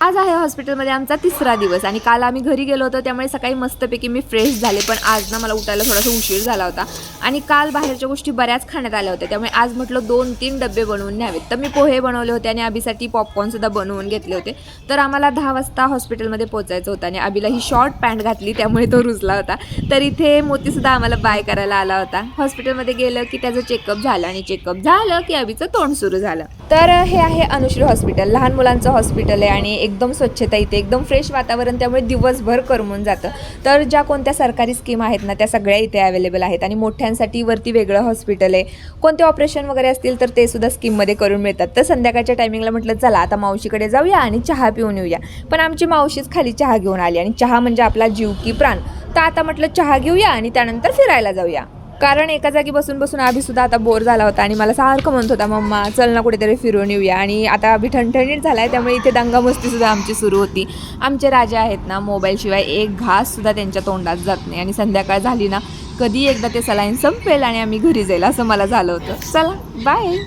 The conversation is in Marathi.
आज आहे हॉस्पिटलमध्ये आमचा 3रा दिवस आणि काल आम्ही घरी गेलो होतो, त्यामुळे सकाळी मस्तपैकी मी फ्रेश झाले. पण आज ना मला उठायला थोडासा उशीर झाला होता आणि काल बाहेरच्या गोष्टी बऱ्याच खाण्यात आल्या होत्या, त्यामुळे आज म्हटलं 2-3 डबे बनवून न्यावेत. तर मी पोहे बनवले होते आणि अभिसाठी पॉपकॉर्नसुद्धा बनवून घेतले होते. तर आम्हाला 10 वाजता हॉस्पिटलमध्ये पोचायचं होतं आणि अभिला ही शॉर्ट पॅन्ट घातली, त्यामुळे तो रुजला होता. तर इथे मोतीसुद्धा आम्हाला बाय करायला आला होता. हॉस्पिटलमध्ये गेलं की त्याचं चेकअप झालं आणि चेकअप झालं की अभिचं तोंड सुरू झालं. तर हे आहे अनुश्री हॉस्पिटल, लहान मुलांचं हॉस्पिटल आहे आणि एकदम स्वच्छता इथे, एकदम फ्रेश वातावरण, त्यामुळे दिवसभर करमून जातं. तर ज्या कोणत्या सरकारी स्कीम आहेत ना त्या सगळ्या इथे अवेलेबल आहेत आणि मोठ्यांसाठी वरती वेगळं हॉस्पिटल आहे. कोणते ऑपरेशन वगैरे असतील तर ते सुद्धा स्कीममध्ये करून मिळतात. तर संध्याकाळच्या टायमिंगला म्हटलं चला आता मावशीकडे जाऊया आणि चहा पिऊन येऊया. पण आमची मावशीच खाली चहा घेऊन आली आणि चहा म्हणजे आपला जीव की प्राण. तर आता म्हटलं चहा घेऊया आणि त्यानंतर फिरायला जाऊया. कारण एका जागी बसून बसून अभिसुद्धा आता बोर झाला होता आणि मला सारखं म्हणत होता मम्मा चल ना कुठेतरी फिरून येऊया. आणि आता अभि ठणठणीत झाला आहे, त्यामुळे इथे दंगामस्तीसुद्धा आमची सुरू होती. आमचे राजा आहेत ना, मोबाईलशिवाय एक घाससुद्धा त्यांच्या तोंडात जात नाही आणि संध्याकाळ झाली ना कधी एकदा ते सलाईन संपेल आणि आम्ही घरी जाईल असं मला झालं होतं. चला बाय.